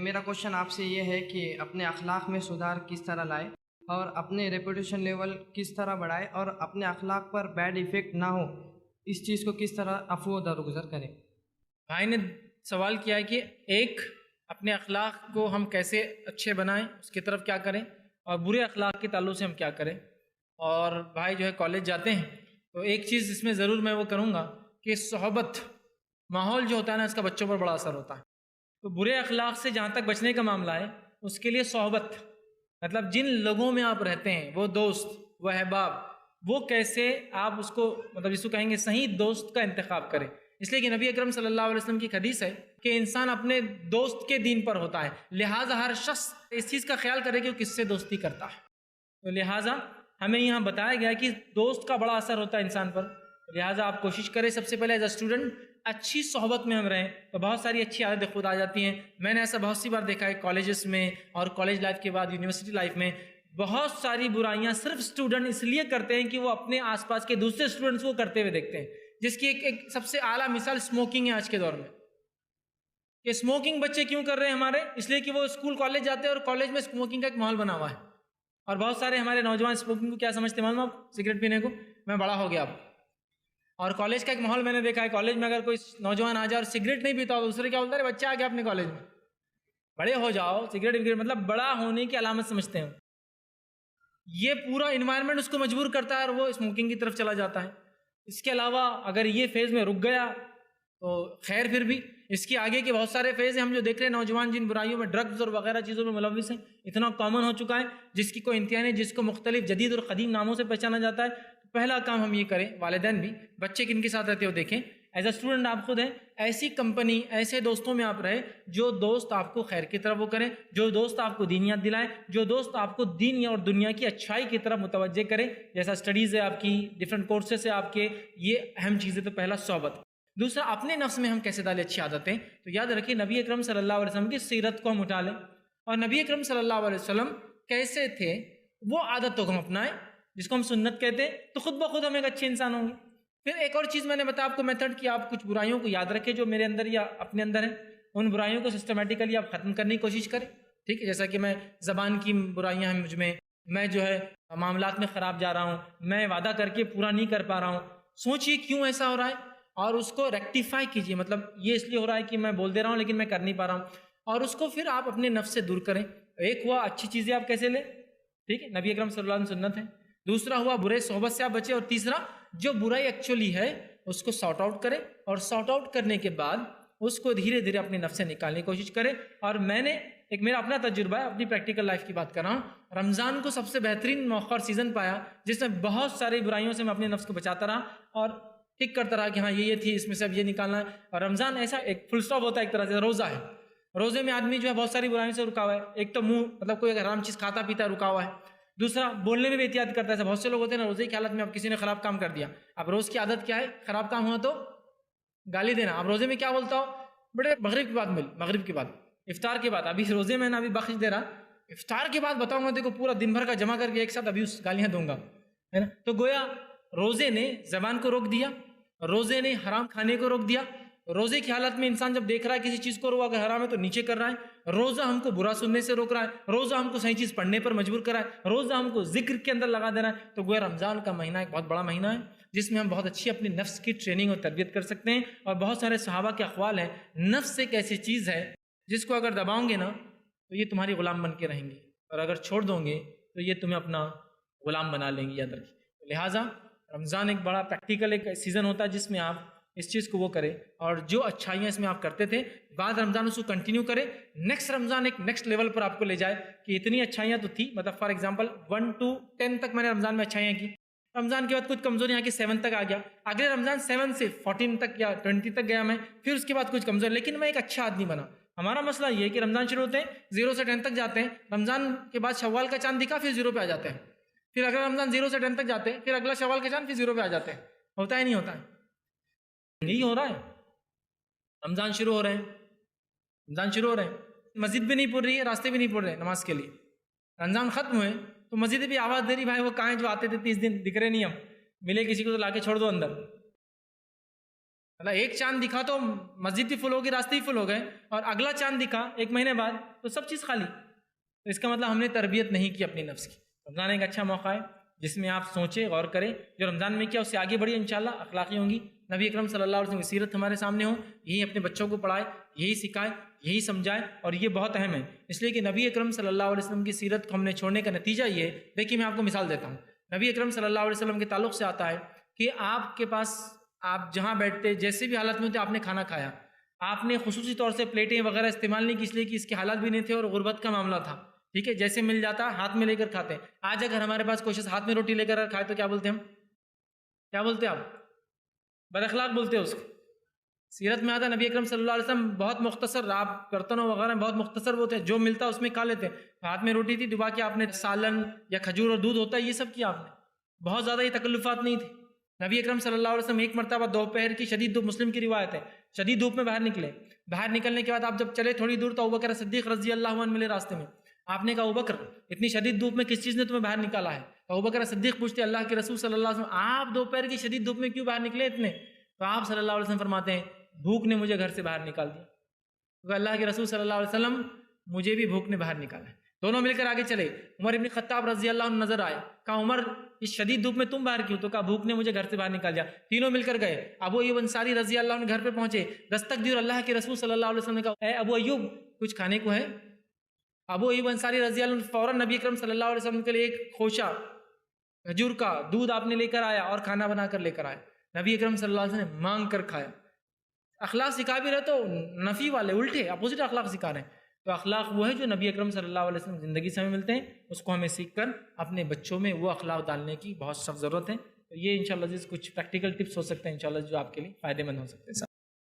میرا کوشچن آپ سے یہ ہے کہ اپنے اخلاق میں سدھار کس طرح لائے اور اپنے ریپوٹیشن لیول کس طرح بڑھائے اور اپنے اخلاق پر بیڈ ایفیکٹ نہ ہو، اس چیز کو کس طرح عفو و درگزر کریں؟ بھائی نے سوال کیا ہے کہ ایک اپنے اخلاق کو ہم کیسے اچھے بنائیں، اس کی طرف کیا کریں، اور برے اخلاق کے تعلق سے ہم کیا کریں۔ اور بھائی جو ہے کالج جاتے ہیں تو ایک چیز اس میں ضرور میں وہ کروں گا کہ صحبت، ماحول جو ہوتا ہے نا، اس کا بچوں پر بڑا اثر ہوتا ہے۔ تو برے اخلاق سے جہاں تک بچنے کا معاملہ ہے، اس کے لیے صحبت، مطلب جن لوگوں میں آپ رہتے ہیں، وہ دوست، وہ احباب، وہ کیسے آپ اس کو، مطلب جس کو کہیں گے صحیح دوست کا انتخاب کریں۔ اس لیے کہ نبی اکرم صلی اللہ علیہ وسلم کی حدیث ہے کہ انسان اپنے دوست کے دین پر ہوتا ہے، لہٰذا ہر شخص اس چیز کا خیال کرے کہ وہ کس سے دوستی کرتا ہے۔ تو لہٰذا ہمیں یہاں بتایا گیا کہ دوست کا بڑا اثر ہوتا ہے انسان پر، لہٰذا آپ کوشش کریں سب سے پہلے ایز اے اسٹوڈنٹ اچھی صحبت میں ہم رہیں تو بہت ساری اچھی عادتیں خود آ جاتی ہیں۔ میں نے ایسا بہت سی بار دیکھا ہے کالجز میں اور کالج لائف کے بعد یونیورسٹی لائف میں، بہت ساری برائیاں صرف اسٹوڈنٹ اس لیے کرتے ہیں کہ وہ اپنے آس پاس کے دوسرے اسٹوڈنٹس کو کرتے ہوئے دیکھتے ہیں، جس کی ایک سب سے اعلیٰ مثال اسموکنگ ہے آج کے دور میں۔ کہ اسموکنگ بچے کیوں کر رہے ہیں ہمارے؟ اس لیے کہ وہ اسکول کالج جاتے ہیں اور کالج میں اسموکنگ کا ایک ماحول بنا ہوا ہے، اور بہت سارے ہمارے نوجوان اسموکنگ کو کیا سمجھتے ہیں معلوم آپ؟ سگریٹ پینے کو، میں بڑا ہو گیا اب۔ اور کالج کا ایک ماحول میں نے دیکھا ہے، کالج میں اگر کوئی نوجوان آ جائے اور سگریٹ نہیں پیتا ہو تو دوسرے کیا بولتا ہے؟ بچہ آ گیا اپنے کالج میں، بڑے ہو جاؤ، سگریٹ مطلب بڑا ہونے کی علامت سمجھتے ہیں۔ یہ پورا انوائرمنٹ اس کو مجبور کرتا ہے اور وہ اسموکنگ کی طرف چلا جاتا ہے۔ اس کے علاوہ اگر یہ فیز میں رک گیا تو خیر، پھر بھی اس کے آگے کے بہت سارے فیز ہیں ہم جو دیکھ رہے ہیں، نوجوان جن برائیوں میں، ڈرگز اور وغیرہ چیزوں میں ملوث ہیں، اتنا کامن ہو چکا ہے جس کی کوئی انتہا نہیں، جس کو مختلف جدید اور قدیم ناموں سے پہچانا جاتا ہے۔ پہلا کام ہم یہ کریں، والدین بھی، بچے کن کے ساتھ رہتے ہو دیکھیں، ایز اے اسٹوڈنٹ آپ خود ہیں، ایسی کمپنی، ایسے دوستوں میں آپ رہے جو دوست آپ کو خیر کی طرف وہ کریں، جو دوست آپ کو دینیات دلائیں، جو دوست آپ کو دین اور دنیا کی اچھائی کی طرف متوجہ کریں، جیسا اسٹڈیز ہے آپ کی، ڈفرینٹ کورسز ہیں آپ کے، یہ اہم چیزیں۔ تو پہلا صحبت۔ دوسرا، اپنے نفس میں ہم کیسے ڈالیں اچھی عادتیں؟ تو یاد رکھیں نبی اکرم صلی اللہ علیہ وسلم کی سیرت کو ہم اٹھا لیں، اور نبی اکرم صلی اللہ علیہ وسلم کیسے تھے وہ عادتوں کو ہم اپنائیں، جس کو ہم سنت کہتے ہیں، تو خود بخود ہم ایک اچھے انسان ہوں گے۔ پھر ایک اور چیز میں نے بتایا آپ کو میتھڈ، کہ آپ کچھ برائیوں کو یاد رکھیں جو میرے اندر یا اپنے اندر ہیں، ان برائیوں کو سسٹمیٹیکلی آپ ختم کرنے کی کوشش کریں، ٹھیک ہے؟ جیسا کہ میں زبان کی برائیاں ہیں مجھ میں جو ہے معاملات میں خراب جا رہا ہوں، میں وعدہ کر کے پورا نہیں کر پا رہا ہوں، سوچئے کیوں ایسا ہو رہا ہے اور اس کو ریکٹیفائی کیجئے، مطلب یہ اس لیے ہو رہا ہے کہ میں بول دے رہا ہوں لیکن میں کر نہیں پا رہا ہوں، اور اس کو پھر آپ اپنے نفس سے دور کریں۔ ایک ہوا اچھی چیزیں آپ کیسے لیں، ٹھیک ہے، نبی اکرم صلی اللہ علیہ وسلم سنت ہے۔ دوسرا ہوا برے صحبت سے آپ بچیں، اور تیسرا جو برائی ایکچولی ہے اس کو سارٹ آؤٹ کریں، اور سارٹ آؤٹ کرنے کے بعد اس کو دھیرے دھیرے اپنے نفس سے نکالنے کی کوشش کریں۔ اور میں نے ایک میرا اپنا تجربہ ہے، اپنی پریکٹیکل لائف کی بات کر رہا ہوں، رمضان کو سب سے بہترین موقع اور سیزن پایا جس میں بہت ساری برائیوں سے میں اپنے نفس کو بچاتا رہا اور ٹک کرتا رہا کہ ہاں یہ تھی، اس میں سے اب یہ نکالنا ہے۔ اور رمضان ایسا ایک فل سٹاپ ہوتا ہے، ایک طرح سے روزہ ہے، روزے میں آدمی جو ہے بہت ساری برائیوں سے رکا ہوا ہے۔ ایک تو منہ، مطلب کوئی اگر حرام چیز کھاتا پیتا رکا ہوا ہے، دوسرا بولنے میں بھی احتیاط کرتا ہے۔ بہت سے لوگ ہوتے ہیں نا، روزے کی حالت میں اب کسی نے خراب کام کر دیا، اب روز کی عادت کیا ہے، خراب کام ہوا تو گالی دینا۔ اب روزے میں کیا بولتا ہو، بڑے مغرب کے بعد مغرب کے بعد، افطار کے بعد، ابھی روزے میں نا ابھی بخش دے رہا، افطار کے بعد بتاؤں گا دیکھو پورا دن بھر کا جمع کر کے ایک ساتھ ابھی اس گالیاں دوں گا، ہے نا۔ تو گویا روزے نے زبان کو روک دیا، روزے نے حرام کھانے کو روک دیا۔ روزے کی حالت میں انسان جب دیکھ رہا ہے کسی چیز کو، وہ اگر حرام ہے تو نیچے کر رہا ہے، روزہ ہم کو برا سننے سے روک رہا ہے، روزہ ہم کو صحیح چیز پڑھنے پر مجبور کر رہا ہے، روزہ ہم کو ذکر کے اندر لگا دینا ہے۔ تو گویا رمضان کا مہینہ ایک بہت بڑا مہینہ ہے جس میں ہم بہت اچھی اپنی نفس کی ٹریننگ اور تربیت کر سکتے ہیں، اور بہت سارے صحابہ کے اقوال ہیں، نفس ایک ایسی چیز ہے جس کو اگر دباؤں گے نا تو یہ تمہاری غلام بن کے رہیں گی، اور اگر چھوڑ دو گے تو یہ تمہیں اپنا غلام بنا لیں گی، یاد رکھیں۔ لہٰذا رمضان ایک بڑا پریکٹیکل ایک سیزن ہوتا ہے جس میں آپ اس چیز کو وہ کریں، اور جو اچھائیاں اس میں آپ کرتے تھے بعد رمضان اس کو کنٹینیو کریں، نیکسٹ رمضان ایک نیکسٹ لیول پر آپ کو لے جائے کہ اتنی اچھائیاں تو تھی، مطلب فار ایگزامپل 1 to 10 تک میں نے رمضان میں اچھائیاں کی، رمضان کے بعد کچھ کمزوری یہاں کی 7 تک آ گیا، اگلے رمضان 7 سے 14 تک یا 20 تک گیا میں، پھر اس کے بعد کچھ کمزور، لیکن میں ایک اچھا آدمی بنا۔ ہمارا مسئلہ یہ ہے کہ رمضان شروع ہوتے ہیں 0 سے 10 تک جاتے ہیں، رمضان کے بعد شوال کا چاند دکھا پھر 0 پہ آ جاتے ہیں، پھر اگلا رمضان 0 سے 10 تک جاتے ہیں، پھر اگلا شوال کا چاند پھر 0 پہ آ جاتے ہیں۔ ہوتا ہے نہیں ہوتا ہے؟ یہی ہو رہا ہے۔ رمضان شروع ہو رہے ہیں، رمضان شروع ہو رہے ہیں، مسجد بھی نہیں پڑھ رہی ہے، راستے بھی نہیں پڑھ رہے نماز کے لیے، رمضان ختم ہوئے تو مسجد بھی آواز دے رہی بھائی وہ کہاں ہیں جو آتے تھے 30 دن، دکھ رہے نہیں، ہم ملے کسی کو تو لا کے چھوڑ دو اندر۔ مطلب ایک چاند دکھا تو مسجد بھی فل ہوگی، راستے ہی فل ہو گئے، اور اگلا چاند دکھا 1 مہینے بعد تو سب چیز خالی. تو اس کا مطلب ہم نے تربیت نہیں کی اپنی نفس کی. رمضان ایک اچھا موقع ہے جس میں آپ سوچیں، غور کریں، جو رمضان میں کیا اس سے آگے بڑھیے، انشاءاللہ اخلاقی ہوں گی. نبی اکرم صلی اللہ علیہ وسلم کی سیرت ہمارے سامنے ہو، یہی اپنے بچوں کو پڑھائے، یہی سکھائے، یہی سمجھائے، اور یہ بہت اہم ہے. اس لیے کہ نبی اکرم صلی اللہ علیہ وسلم کی سیرت کو ہم نے چھوڑنے کا نتیجہ یہ ہے. دیکھیے میں آپ کو مثال دیتا ہوں. نبی اکرم صلی اللہ علیہ وسلم کے تعلق سے آتا ہے کہ آپ کے پاس، آپ جہاں بیٹھتے، جیسے بھی حالت میں ہوتے، آپ نے کھانا کھایا، آپ نے خصوصی طور سے پلیٹیں وغیرہ استعمال نہیں کی، اس لیے کہ اس کے حالات بھی نہیں تھے اور غربت کا معاملہ تھا. ٹھیک ہے، جیسے مل جاتا ہاتھ میں لے کر کھاتے ہیں. آج اگر ہمارے پاس کوئی شخص ہاتھ میں روٹی لے کر کھائے تو کیا بولتے ہیں ہم؟ کیا بولتے ہیں آپ؟ بد اخلاق بولتے ہیں اس کو. سیرت میں آتا نبی اکرم صلی اللہ علیہ وسلم بہت مختصر، آپ برتنوں وغیرہ بہت مختصر ہوتے ہیں، جو ملتا اس میں کھا لیتے ہیں. ہاتھ میں روٹی تھی، دبا کے آپ نے سالن یا کھجور اور دودھ ہوتا ہے یہ سب کیا آپ نے. بہت زیادہ یہ تکلفات نہیں تھے. نبی اکرم صلی اللہ علیہ وسلم ایک مرتبہ دوپہر کی شدید دھوپ، مسلم کی روایت ہے، شدید دھوپ میں باہر نکلے. باہر نکلنے کے بعد آپ جب چلے تھوڑی دور تو ابوبکر صدیق رضی اللہ عنہ ملے راستے میں. آپ نے کہا ابوبکر اتنی شدید دھوپ میں کس چیز نے تمہیں باہر نکالا ہے؟ تو ابوبکر صدیق پوچھتے اللہ کے رسول صلی اللہ علیہ وسلم آپ دوپہر کی شدید دھوپ میں کیوں باہر نکلے اتنے؟ تو آپ صلی اللہ علیہ وسلم فرماتے ہیں بھوک نے مجھے گھر سے باہر نکال دیا. تو اللہ کے رسول صلی اللہ علیہ وسلم مجھے بھی بھوک نے باہر نکالا ہے. دونوں مل کر آگے چلے. عمر ابن خطاب رضی اللہ عنہ نظر آئے. کہا عمر اس شدید دھوپ میں تم باہر کیوں؟ تو کہا بھوک نے مجھے گھر سے باہر نکال دیا. تینوں مل کر گئے. ابو ایوب انصاری رضی اللہ عنہ گھر پہ پہنچے. دستک دی اور اللہ کے رسول صلی اللہ علیہ وسلم نے کہا اے ابو ایوب کچھ کھانے کو ہے؟ ابو ایوب انصاری رضی اللہ عنہ فوراً نبی اکرم صلی اللہ علیہ وسلم کے لیے ایک خوشہ کھجور کا دودھ آپ نے لے کر آیا اور کھانا بنا کر لے کر آیا. نبی اکرم صلی اللہ علیہ وسلم نے مانگ کر کھایا. اخلاق سکھا بھی رہے تو نفی والے الٹے اپوزٹ اخلاق سکھا رہے ہیں. تو اخلاق وہ ہے جو نبی اکرم صلی اللہ علیہ وسلم زندگی سے ہمیں ملتے ہیں، اس کو ہمیں سیکھ کر اپنے بچوں میں وہ اخلاق ڈالنے کی بہت سخت ضرورت ہے. تو یہ انشاءاللہ کچھ پریکٹیکل ٹپس ہو سکتے ہیں انشاءاللہ جو آپ کے لیے فائدہ مند ہو سکتے ہیں.